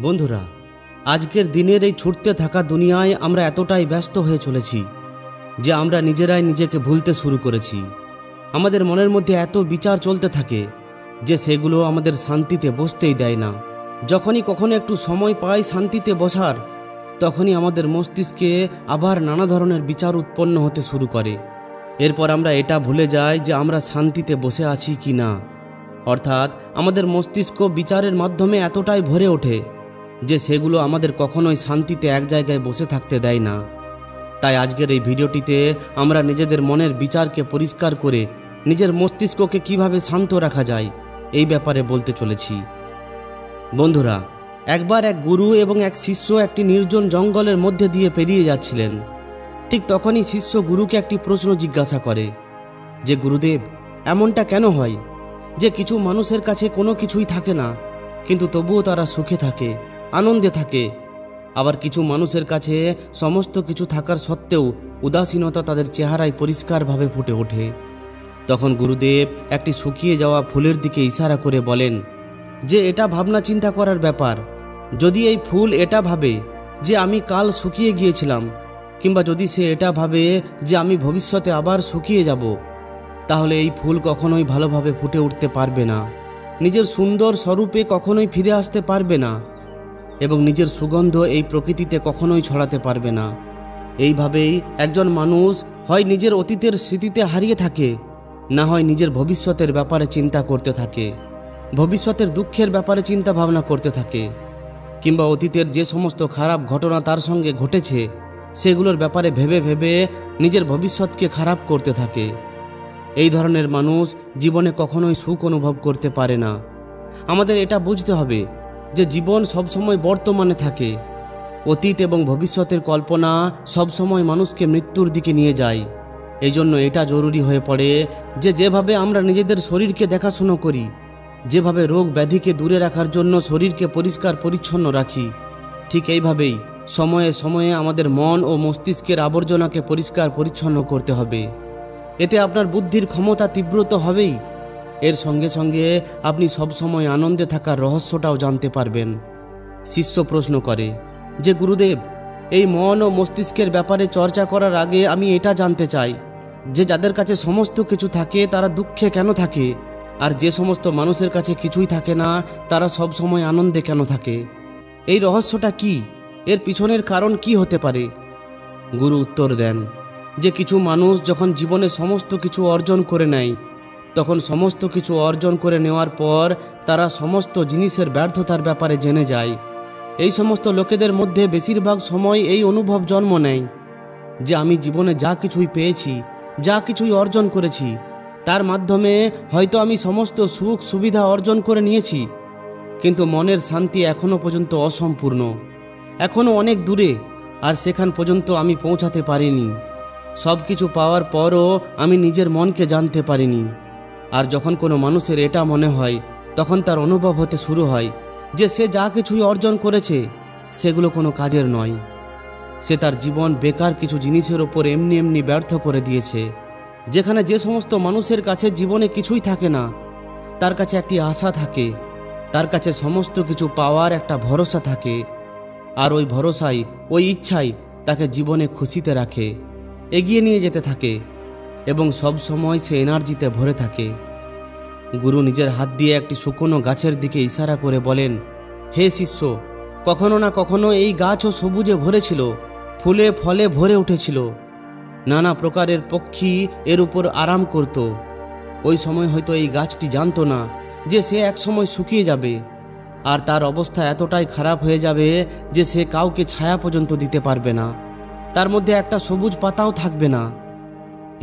বন্ধুরা, আজকের দিনের এই ছুটতে থাকা দুনিয়ায় আমরা এতটাই ব্যস্ত হয়ে চলেছি যে আমরা নিজেরাই নিজেকে ভুলতে শুরু করেছি। আমাদের মনের মধ্যে এত বিচার চলতে থাকে যে সেগুলো আমাদের শান্তিতে বসতেই দেয় না। যখনই কখনো একটু সময় পাই শান্তিতে বসার, তখনই আমাদের মস্তিষ্কে আবার নানা ধরনের বিচার উৎপন্ন হতে শুরু করে। এরপর আমরা এটা ভুলে যাই যে আমরা শান্তিতে বসে আছি কি না। অর্থাৎ আমাদের মস্তিষ্ক বিচারের মাধ্যমে এতটাই ভরে ওঠে যে সেগুলো আমাদের কখনোই শান্তিতে এক জায়গায় বসে থাকতে দেয় না। তাই আজকের এই ভিডিওটিতে আমরা নিজেদের মনের বিচারকে পরিষ্কার করে নিজের মস্তিষ্ককে কিভাবে শান্ত রাখা যায় এই ব্যাপারে বলতে চলেছি। বন্ধুরা, একবার এক গুরু এবং এক শিষ্য একটি নির্জন জঙ্গলের মধ্যে দিয়ে পেরিয়ে যাচ্ছিলেন। ঠিক তখনই শিষ্য গুরুকে একটি প্রশ্ন জিজ্ঞাসা করে যে, গুরুদেব, এমনটা কেন হয় যে কিছু মানুষের কাছে কোনো কিছুই থাকে না কিন্তু তবুও তারা সুখে থাকে, আনন্দে থাকে, আবার কিছু মানুষের কাছে সমস্ত কিছু থাকার সত্ত্বেও উদাসীনতা তাদের চেহারায় পরিষ্কারভাবে ফুটে ওঠে? তখন গুরুদেব একটি শুকিয়ে যাওয়া ফুলের দিকে ইশারা করে বলেন যে এটা ভাবনা চিন্তা করার ব্যাপার। যদি এই ফুল এটা ভাবে যে আমি কাল শুকিয়ে গিয়েছিলাম, কিংবা যদি সে এটা ভাবে যে আমি ভবিষ্যতে আবার শুকিয়ে যাব, তাহলে এই ফুল কখনোই ভালোভাবে ফুটে উঠতে পারবে না, নিজের সুন্দর স্বরূপে কখনোই ফিরে আসতে পারবে না এবং নিজের সুগন্ধ এই প্রকৃতিতে কখনোই ছড়াতে পারবে না। এইভাবেই একজন মানুষ হয় নিজের অতীতের স্মৃতিতে হারিয়ে থাকে, না হয় নিজের ভবিষ্যতের ব্যাপারে চিন্তা করতে থাকে, ভবিষ্যতের দুঃখের ব্যাপারে চিন্তা ভাবনা করতে থাকে, কিংবা অতীতের যে সমস্ত খারাপ ঘটনা তার সঙ্গে ঘটেছে সেগুলোর ব্যাপারে ভেবে ভেবে নিজের ভবিষ্যৎকে খারাপ করতে থাকে। এই ধরনের মানুষ জীবনে কখনোই সুখ অনুভব করতে পারে না। আমাদের এটা বুঝতে হবে যে জীবন সবসময় বর্তমানে থাকে। অতীত এবং ভবিষ্যতের কল্পনা সবসময় মানুষকে মৃত্যুর দিকে নিয়ে যায়। এই জন্য এটা জরুরি হয়ে পড়ে যে যেভাবে আমরা নিজেদের শরীরকে দেখাশুনো করি, যেভাবে রোগ ব্যাধিকে দূরে রাখার জন্য শরীরকে পরিষ্কার পরিচ্ছন্ন রাখি, ঠিক এইভাবেই সময়ে সময়ে আমাদের মন ও মস্তিষ্কের আবর্জনাকে পরিষ্কার পরিচ্ছন্ন করতে হবে। এতে আপনার বুদ্ধির ক্ষমতা তীব্রত হবেই, এর সঙ্গে সঙ্গে আপনি সবসময় আনন্দে থাকার রহস্যটাও জানতে পারবেন। শিষ্য প্রশ্ন করে যে, গুরুদেব, এই মন ও মস্তিষ্কের ব্যাপারে চর্চা করার আগে আমি এটা জানতে চাই যে যাদের কাছে সমস্ত কিছু থাকে তারা দুঃখে কেন থাকে, আর যে সমস্ত মানুষের কাছে কিছুই থাকে না তারা সব সময় আনন্দে কেন থাকে? এই রহস্যটা কি? এর পিছনের কারণ কি হতে পারে? গুরু উত্তর দেন যে কিছু মানুষ যখন জীবনে সমস্ত কিছু অর্জন করে নেয়, তখন সমস্ত কিছু অর্জন করে নেওয়ার পর তারা সমস্ত জিনিসের ব্যর্থতার ব্যাপারে জেনে যায়। এই সমস্ত লোকেদের মধ্যে বেশিরভাগ সময় এই অনুভব জন্ম নেয় যে আমি জীবনে যা কিছুই পেয়েছি, যা কিছুই অর্জন করেছি, তার মাধ্যমে হয়তো আমি সমস্ত সুখ সুবিধা অর্জন করে নিয়েছি, কিন্তু মনের শান্তি এখনও পর্যন্ত অসম্পূর্ণ, এখনও অনেক দূরে, আর সেখান পর্যন্ত আমি পৌঁছাতে পারিনি। সব কিছু পাওয়ার পরও আমি নিজের মনকে জানতে পারিনি। আর যখন কোনো মানুষের এটা মনে হয়, তখন তার অনুভব হতে শুরু হয় যে সে যা কিছুই অর্জন করেছে সেগুলো কোনো কাজের নয়। সে তার জীবন বেকার কিছু জিনিসের ওপর এমনি এমনি ব্যর্থ করে দিয়েছে। যেখানে যে সমস্ত মানুষের কাছে জীবনে কিছুই থাকে না, তার কাছে একটি আশা থাকে, তার কাছে সমস্ত কিছু পাওয়ার একটা ভরসা থাকে, আর ওই ভরসাই, ওই ইচ্ছাই তাকে জীবনে খুশিতে রাখে, এগিয়ে নিয়ে যেতে থাকে এবং সব সময় সে এনার্জিতে ভরে থাকে। গুরু নিজের হাত দিয়ে একটি শুকনো গাছের দিকে ইশারা করে বলেন, হে শিষ্য, কখনো না কখনো এই গাছও সবুজে ভরেছিল, ফুলে ফলে ভরে উঠেছিল, নানা প্রকারের পক্ষী এর উপর আরাম করত। ওই সময় হয়তো এই গাছটি জানতো না যে সে এক সময় শুকিয়ে যাবে, আর তার অবস্থা এতটাই খারাপ হয়ে যাবে যে সে কাউকে ছায়া পর্যন্ত দিতে পারবে না, তার মধ্যে একটা সবুজ পাতাও থাকবে না।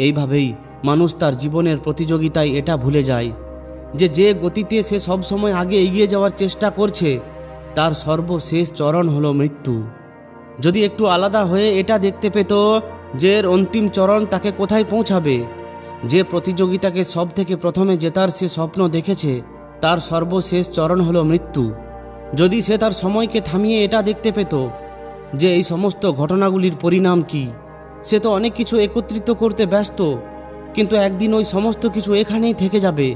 এইভাবেই মানুষ তার জীবনের প্রতিযোগিতায় এটা ভুলে যায় যে যে গতিতে সে সবসময় আগে এগিয়ে যাওয়ার চেষ্টা করছে তার সর্বশেষ চরণ হলো মৃত্যু। যদি একটু আলাদা হয়ে এটা দেখতে পেত যে এর অন্তিম চরণ তাকে কোথায় পৌঁছাবে, যে প্রতিযোগিতাকে সব থেকে প্রথমে জেতার সে স্বপ্ন দেখেছে তার সর্বশেষ চরণ হলো মৃত্যু, যদি সে তার সময়কে থামিয়ে এটা দেখতে পেত যে এই সমস্ত ঘটনাগুলির পরিণাম কি, সে তো অনেক কিছু একত্রিত করতে ব্যস্ত, কিন্তু একদিন ওই সমস্ত কিছু এখানেই থেকে যাবে।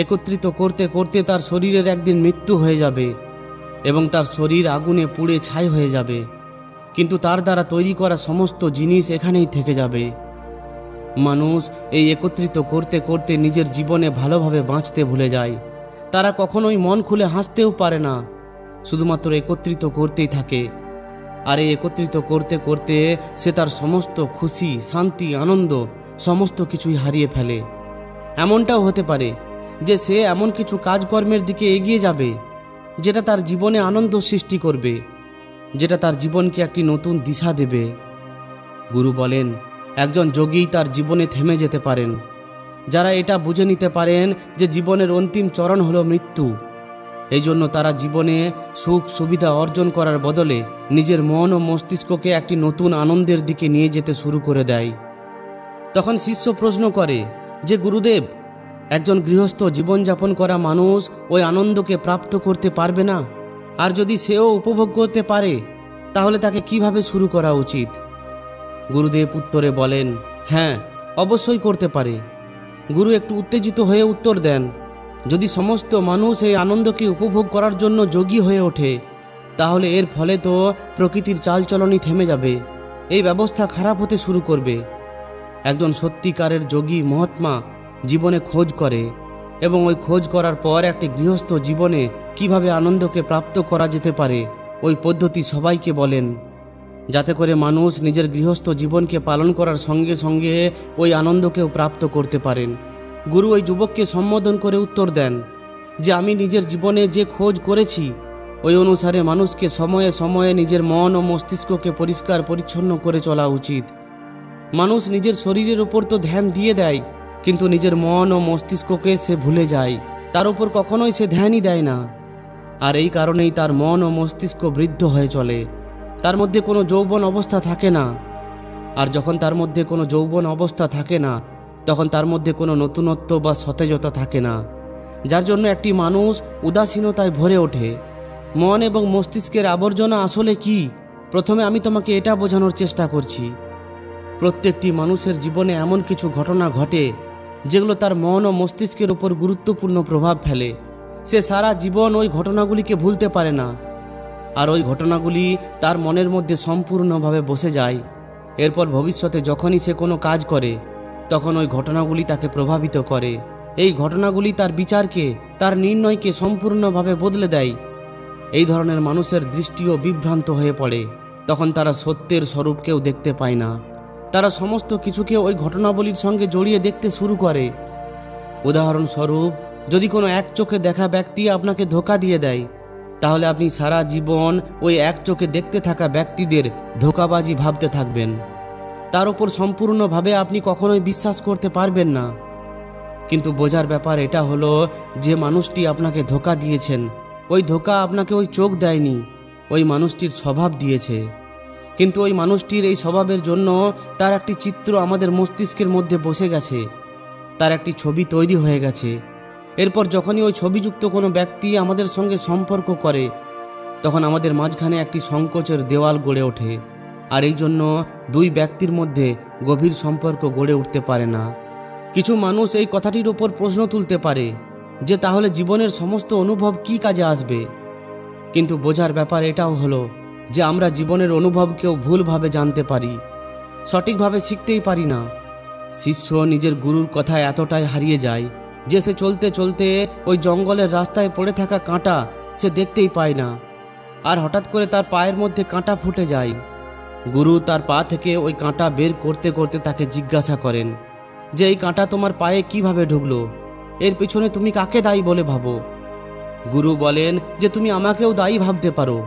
একত্রিত করতে করতে তার শরীরের একদিন মৃত্যু হয়ে যাবে, এবং তার শরীর আগুনে পুড়ে ছাই হয়ে যাবে, কিন্তু তার দ্বারা তৈরি করা সমস্ত জিনিস এখানেই থেকে যাবে। মানুষ এই একত্রিত করতে করতে নিজের জীবনে ভালোভাবে বাঁচতে ভুলে যায়। তারা কখনোই মন খুলে হাসতেও পারে না, শুধুমাত্র একত্রিত করতেই থাকে। আর এই একত্রিত করতে করতে সে তার সমস্ত খুশি, শান্তি, আনন্দ সমস্ত কিছুই হারিয়ে ফেলে। এমনটাও হতে পারে যে সে এমন কিছু কাজকর্মের দিকে এগিয়ে যাবে যেটা তার জীবনে আনন্দ সৃষ্টি করবে, যেটা তার জীবনকে একটি নতুন দিশা দেবে। গুরু বলেন, একজন যোগী তার জীবনে থেমে যেতে পারেন যারা এটা বুঝে নিতে পারেন যে জীবনের অন্তিম চরণ হলো মৃত্যু। এই জন্য তারা জীবনে সুখ সুবিধা অর্জন করার বদলে নিজের মন ও মস্তিষ্ককে একটি নতুন আনন্দের দিকে নিয়ে যেতে শুরু করে দেয়। তখন শিষ্য প্রশ্ন করে যে, গুরুদেব, একজন গৃহস্থ জীবনযাপন করা মানুষ ওই আনন্দকে প্রাপ্ত করতে পারবে না? আর যদি সেও উপভোগ করতে পারে তাহলে তাকে কিভাবে শুরু করা উচিত? গুরুদেব উত্তরে বলেন, হ্যাঁ, অবশ্যই করতে পারে। গুরু একটু উত্তেজিত হয়ে উত্তর দেন, যদি সমস্ত মানুষ এই আনন্দকে উপভোগ করার জন্য যোগী হয়ে ওঠে তাহলে এর ফলে তো প্রকৃতির চালচলনই থেমে যাবে, এই ব্যবস্থা খারাপ হতে শুরু করবে। একজন সত্যিকারের যোগী মহাত্মা জীবনে খোঁজ করে এবং ওই খোঁজ করার পর একটি গৃহস্থ জীবনে কিভাবে আনন্দকে প্রাপ্ত করা যেতে পারে ওই পদ্ধতি সবাইকে বলেন, যাতে করে মানুষ নিজের গৃহস্থ জীবনকে পালন করার সঙ্গে সঙ্গে ওই আনন্দকেও প্রাপ্ত করতে পারেন। গুরু ওই যুবককে সম্বোধন করে উত্তর দেন যে, আমি নিজের জীবনে যে খোঁজ করেছি ওই অনুসারে মানুষকে সময়ে সময়ে নিজের মন ও মস্তিষ্ককে পরিষ্কার পরিচ্ছন্ন করে চলা উচিত। মানুষ নিজের শরীরের উপর তো ধ্যান দিয়ে দেয়, কিন্তু নিজের মন ও মস্তিষ্ককে সে ভুলে যায়, তার উপর কখনোই সে ধ্যানই দেয় না। আর এই কারণেই তার মন ও মস্তিষ্ক বৃদ্ধ হয়ে চলে, তার মধ্যে কোনো যৌবন অবস্থা থাকে না। আর যখন তার মধ্যে কোনো যৌবন অবস্থা থাকে না তখন তার মধ্যে কোনো নতুনত্ব বা সতেজতা থাকে না, যার জন্য একটি মানুষ উদাসীনতায় ভরে ওঠে। মন এবং মস্তিষ্কের আবর্জনা আসলে কি? প্রথমে আমি তোমাকে এটা বোঝানোর চেষ্টা করছি। প্রত্যেকটি মানুষের জীবনে এমন কিছু ঘটনা ঘটে যেগুলো তার মন ও মস্তিষ্কের উপর গুরুত্বপূর্ণ প্রভাব ফেলে। সে সারা জীবন ওই ঘটনাগুলিকে ভুলতে পারে না, আর ওই ঘটনাগুলি তার মনের মধ্যে সম্পূর্ণভাবে বসে যায়। এরপর ভবিষ্যতে যখনই সে কোনো কাজ করে তখন ওই ঘটনাগুলি তাকে প্রভাবিত করে। এই ঘটনাগুলি তার বিচারকে, তার নির্ণয়কে সম্পূর্ণভাবে বদলে দেয়। এই ধরনের মানুষের দৃষ্টিও বিভ্রান্ত হয়ে পড়ে, তখন তারা সত্যের স্বরূপকেও দেখতে পায় না। তারা সমস্ত কিছুকে ওই ঘটনাবলীর সঙ্গে জড়িয়ে দেখতে শুরু করে। উদাহরণস্বরূপ, যদি কোনো এক চোখে দেখা ব্যক্তি আপনাকে ধোঁকা দিয়ে দেয় তাহলে আপনি সারা জীবন ওই এক চোখে দেখতে থাকা ব্যক্তিদের ধোঁকাবাজি ভাবতে থাকবেন। তার উপর সম্পূর্ণভাবে আপনি কখনোই বিশ্বাস করতে পারবেন না। কিন্তু বোঝার ব্যাপার এটা হলো যে মানুষটি আপনাকে ধোঁকা দিয়েছেন, ওই ধোঁকা আপনাকে ওই চোখ দেয়নি, ওই মানুষটির স্বভাব দিয়েছে। কিন্তু ওই মানুষটির এই স্বভাবের জন্য তার একটি চিত্র আমাদের মস্তিষ্কের মধ্যে বসে গেছে, তার একটি ছবি তৈরি হয়ে গেছে। এরপর যখনই ওই ছবিযুক্ত কোনো ব্যক্তি আমাদের সঙ্গে সম্পর্ক করে তখন আমাদের মাঝখানে একটি সংকোচের দেওয়াল গড়ে ওঠে, আর এই জন্য দুই ব্যক্তির মধ্যে গভীর সম্পর্ক গড়ে উঠতে পারে না। কিছু মানুষ এই কথাটির ওপর প্রশ্ন তুলতে পারে যে তাহলে জীবনের সমস্ত অনুভব কি কাজে আসবে? কিন্তু বোঝার ব্যাপার এটাও হলো যে আমরা জীবনের অনুভবকেও ভুলভাবে জানতে পারি, সঠিকভাবে শিখতেই পারি না। শিষ্য নিজের গুরুর কথায় এতটাই হারিয়ে যায় যে সে চলতে চলতে ওই জঙ্গলের রাস্তায় পড়ে থাকা কাঁটা সে দেখতেই পায় না, আর হঠাৎ করে তার পায়ের মধ্যে কাঁটা ফুটে যায়। গুরু তার পা থেকে ওই কাঁটা বের করতে করতে তাকে জিজ্ঞাসা করেন যে এই কাঁটা তোমার পায়ে কিভাবে ঢুকলো, এর পিছনে তুমি কাকে দায়ী বলে ভাবো? গুরু বলেন যে তুমি আমাকেও দায়ী ভাবতে পারো,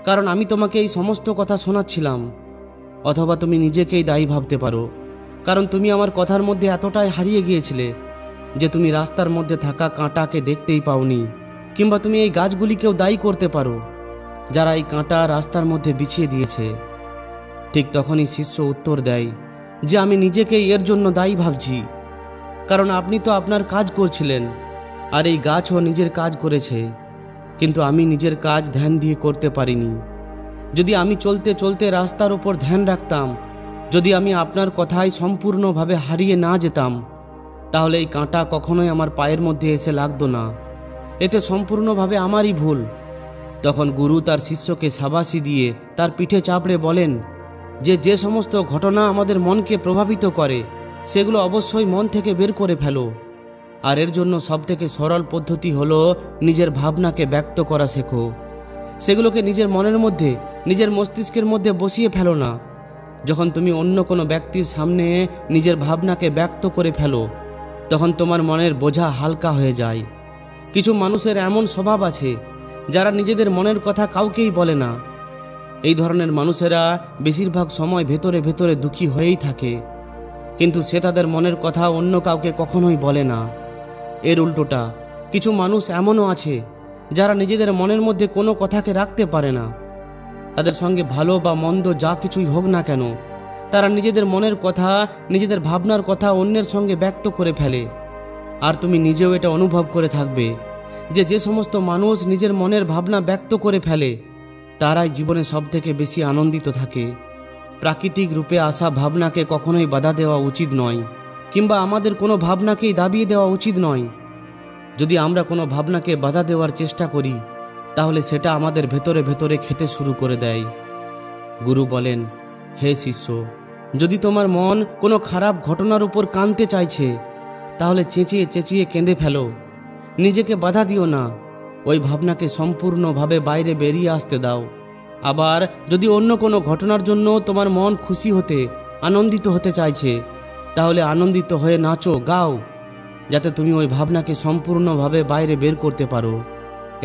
কারণ আমি তোমাকে এই সমস্ত কথা শোনাচ্ছিলাম। অথবা তুমি নিজেকেই দায়ী ভাবতে পারো, কারণ তুমি আমার কথার মধ্যে এতটাই হারিয়ে গিয়েছিলে যে তুমি রাস্তার মধ্যে থাকা কাঁটাকে দেখতেই পাওনি। কিংবা তুমি এই গাছগুলিকেও দায়ী করতে পারো যারা এই কাঁটা রাস্তার মধ্যে বিছিয়ে দিয়েছে। ঠিক তখনই শিষ্য উত্তর দেয় যে আমি নিজেকেই এর জন্য দায়ী ভাবছি, কারণ আপনি তো আপনার কাজ করছিলেন আর এই গাছও নিজের কাজ করেছে, কিন্তু আমি নিজের কাজ ধ্যান দিয়ে করতে পারিনি। যদি আমি চলতে চলতে রাস্তার ওপর ধ্যান রাখতাম, যদি আমি আপনার কথায় সম্পূর্ণভাবে হারিয়ে না যেতাম, তাহলে এই কাঁটা কখনোই আমার পায়ের মধ্যে এসে লাগতো না। এতে সম্পূর্ণভাবে আমারই ভুল। তখন গুরু তার শিষ্যকে শাবাশি দিয়ে তার পিঠে চাপড়ে বলেন যে যে সমস্ত ঘটনা আমাদের মনকে প্রভাবিত করে সেগুলো অবশ্যই মন থেকে বের করে ফেলো। আর এর জন্য সবথেকে সরল পদ্ধতি হলো নিজের ভাবনাকে ব্যক্ত করা শেখো। সেগুলোকে নিজের মনের মধ্যে, নিজের মস্তিষ্কের মধ্যে বসিয়ে ফেলো না। যখন তুমি অন্য কোনো ব্যক্তির সামনে নিজের ভাবনাকে ব্যক্ত করে ফেলো তখন তোমার মনের বোঝা হালকা হয়ে যায়। কিছু মানুষের এমন স্বভাব আছে যারা নিজেদের মনের কথা কাউকেই বলে না। এই ধরনের মানুষেরা বেশিরভাগ সময় ভেতরে ভেতরে দুঃখী হয়েই থাকে, কিন্তু সে তাদের মনের কথা অন্য কাউকে কখনোই বলে না। এর উল্টোটা কিছু মানুষ এমনও আছে যারা নিজেদের মনের মধ্যে কোনো কথাকে রাখতে পারে না। তাদের সঙ্গে ভালো বা মন্দ যা কিছুই হোক না কেন, তারা নিজেদের মনের কথা, নিজেদের ভাবনার কথা অন্যের সঙ্গে ব্যক্ত করে ফেলে। আর তুমি নিজেও এটা অনুভব করে থাকবে যে যে সমস্ত মানুষ নিজের মনের ভাবনা ব্যক্ত করে ফেলে তারাই জীবনে সবথেকে বেশি আনন্দিত থাকে। প্রাকৃতিক রূপে আসা ভাবনাকে কখনোই বাধা দেওয়া উচিত নয়, কিংবা আমাদের কোনো ভাবনাকেই দাবিয়ে দেওয়া উচিত নয়। যদি আমরা কোনো ভাবনাকে বাধা দেওয়ার চেষ্টা করি তাহলে সেটা আমাদের ভেতরে ভেতরে খেতে শুরু করে দেয়। গুরু বলেন, হে শিষ্য, যদি তোমার মন কোনো খারাপ ঘটনার উপর কাঁদতে চাইছে তাহলে চেঁচিয়ে চেঁচিয়ে কেঁদে ফেলো। নিজেকে বাধা দিও না, ওই ভাবনাকে সম্পূর্ণভাবে বাইরে বেরিয়ে আসতে দাও। আবার যদি অন্য কোনো ঘটনার জন্য তোমার মন খুশি হতে, আনন্দিত হতে চাইছে তাহলে আনন্দিত হয়ে নাচো, গাও, যাতে তুমি ওই ভাবনাকে সম্পূর্ণভাবে বাইরে বের করতে পারো।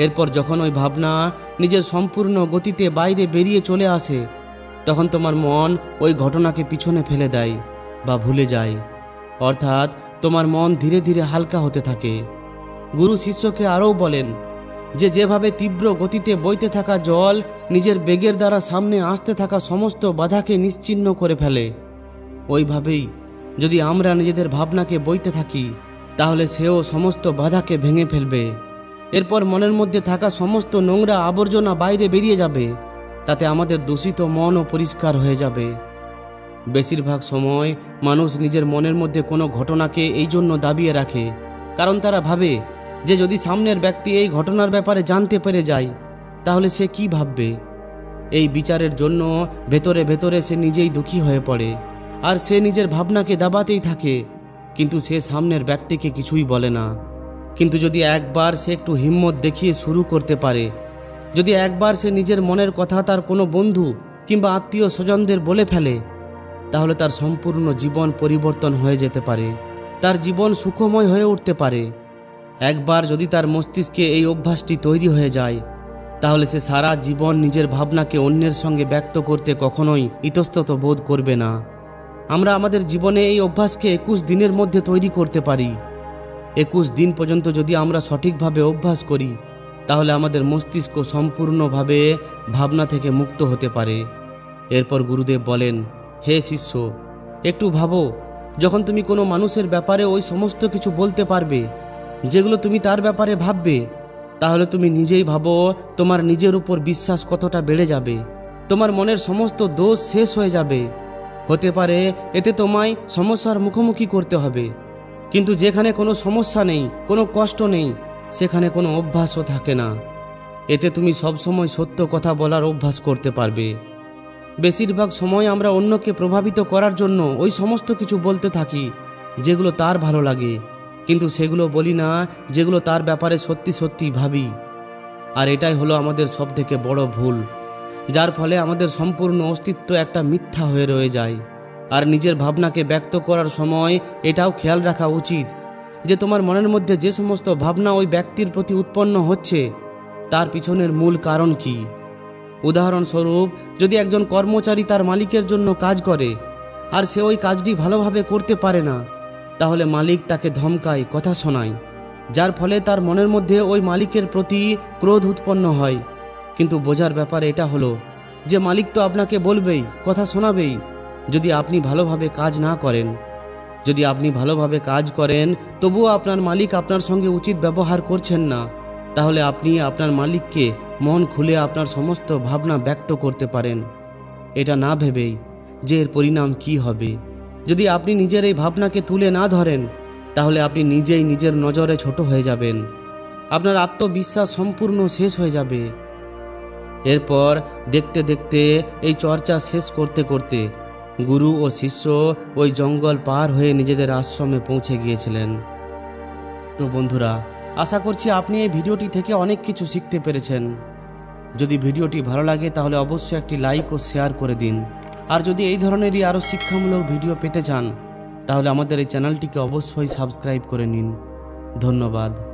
এরপর যখন ওই ভাবনা নিজের সম্পূর্ণ গতিতে বাইরে বেরিয়ে চলে আসে তখন তোমার মন ওই ঘটনাকে পিছনে ফেলে দেয় বা ভুলে যায়, অর্থাৎ তোমার মন ধীরে ধীরে হালকা হতে থাকে। গুরু শিষ্যকে আরও বলেন যে যেভাবে তীব্র গতিতে বইতে থাকা জল নিজের বেগের দ্বারা সামনে আসতে থাকা সমস্ত বাধাকে নিশ্চিহ্ন করে ফেলে, ওইভাবেই যদি আমরা নিজেদের ভাবনাকে বইতে থাকি তাহলে সেও সমস্ত বাধাকে ভেঙে ফেলবে। এরপর মনের মধ্যে থাকা সমস্ত নোংরা আবর্জনা বাইরে বেরিয়ে যাবে, তাতে আমাদের দূষিত মনও পরিষ্কার হয়ে যাবে। বেশিরভাগ সময় মানুষ নিজের মনের মধ্যে কোনো ঘটনাকে এই জন্য দাবিয়ে রাখে কারণ তারা ভাবে যে যদি সামনের ব্যক্তি এই ঘটনার ব্যাপারে জানতে পেরে যায় তাহলে সে কি ভাববে। এই বিচারের জন্য ভেতরে ভেতরে সে নিজেই দুঃখী হয়ে পড়ে আর সে নিজের ভাবনাকে দাবাতেই থাকে, কিন্তু সে সামনের ব্যক্তিকে কিছুই বলে না। কিন্তু যদি একবার সে একটু হিম্মত দেখিয়ে শুরু করতে পারে, যদি একবার সে নিজের মনের কথা তার কোনো বন্ধু কিংবা আত্মীয় স্বজনদের বলে ফেলে তাহলে তার সম্পূর্ণ জীবন পরিবর্তন হয়ে যেতে পারে, তার জীবন সুখময় হয়ে উঠতে পারে। একবার যদি তার মস্তিষ্কে এই অভ্যাসটি তৈরি হয়ে যায় তাহলে সে সারা জীবন নিজের ভাবনাকে অন্যের সঙ্গে ব্যক্ত করতে কখনোই ইতস্তত বোধ করবে না। আমরা আমাদের জীবনে এই অভ্যাসকে 21 দিনের মধ্যে তৈরি করতে পারি। 21 দিন পর্যন্ত যদি আমরা সঠিকভাবে অভ্যাস করি তাহলে আমাদের মস্তিষ্ক সম্পূর্ণভাবে ভাবনা থেকে মুক্ত হতে পারে। এরপর গুরুদেব বলেন, হে শিষ্য, একটু ভাবো, যখন তুমি কোনো মানুষের ব্যাপারে ওই সমস্ত কিছু বলতে পারবে যেগুলো তুমি তার ব্যাপারে ভাববে, তাহলে তুমি নিজেই ভাবো তোমার নিজের উপর বিশ্বাস কতটা বেড়ে যাবে। তোমার মনের সমস্ত দোষ শেষ হয়ে যাবে। হতে পারে এতে তোমায় সমস্যার মুখোমুখি করতে হবে, কিন্তু যেখানে কোনো সমস্যা নেই, কোনো কষ্ট নেই, সেখানে কোনো অভ্যাসও থাকে না। এতে তুমি সবসময় সত্য কথা বলার অভ্যাস করতে পারবে। বেশিরভাগ সময় আমরা অন্যকে প্রভাবিত করার জন্য ওই সমস্ত কিছু বলতে থাকি যেগুলো তার ভালো লাগে, কিন্তু সেগুলো বলি না যেগুলো তার ব্যাপারে সত্যি সত্যি ভাবি। আর এটাই হলো আমাদের সবথেকে বড় ভুল, যার ফলে আমাদের সম্পূর্ণ অস্তিত্ব একটা মিথ্যা হয়ে রয়ে যায়। আর নিজের ভাবনাকে ব্যক্ত করার সময় এটাও খেয়াল রাখা উচিত যে তোমার মনের মধ্যে যে সমস্ত ভাবনা ওই ব্যক্তির প্রতি উৎপন্ন হচ্ছে তার পিছনের মূল কারণ কি। উদাহরণস্বরূপ, যদি একজন কর্মচারী তার মালিকের জন্য কাজ করে আর সে ওই কাজটি ভালোভাবে করতে পারে না, তাহলে মালিক তাকে ধমকায়, কথা শোনায়, যার ফলে তার মনের মধ্যে ওই মালিকের প্রতি ক্রোধ উৎপন্ন হয়। কিন্তু বোঝার ব্যাপার এটা হলো যে মালিক তো আপনাকে বলবেই, কথা শোনাবেই যদি আপনি ভালোভাবে কাজ না করেন। যদি আপনি ভালোভাবে কাজ করেন তবুও আপনার মালিক আপনার সঙ্গে উচিত ব্যবহার করছেন না, তাহলে আপনি আপনার মালিককে মন খুলে আপনার সমস্ত ভাবনা ব্যক্ত করতে পারেন, এটা না ভেবেই যে এর পরিণাম কি হবে। যদি আপনি নিজের এই ভাবনাকে তুলে না ধরেন তাহলে আপনি নিজেই নিজের নজরে ছোট হয়ে যাবেন, আপনার আত্মবিশ্বাস সম্পূর্ণ শেষ হয়ে যাবে। এরপর দেখতে দেখতে এই চর্চা শেষ করতে করতে গুরু ও শিষ্য ওই জঙ্গল পার হয়ে নিজেদের আশ্রমে পৌঁছে গিয়েছিলেন। তো বন্ধুরা, আশা করছি আপনি এই ভিডিওটি থেকে অনেক কিছু শিখতে পেরেছেন। যদি ভিডিওটি ভালো লাগে তাহলে অবশ্যই একটি লাইক ও শেয়ার করে দিন। আর যদি এই ধরনেরই আরও শিক্ষামূলক ভিডিও পেতে চান তাহলে আমাদের এই চ্যানেলটিকে অবশ্যই সাবস্ক্রাইব করে নিন। ধন্যবাদ।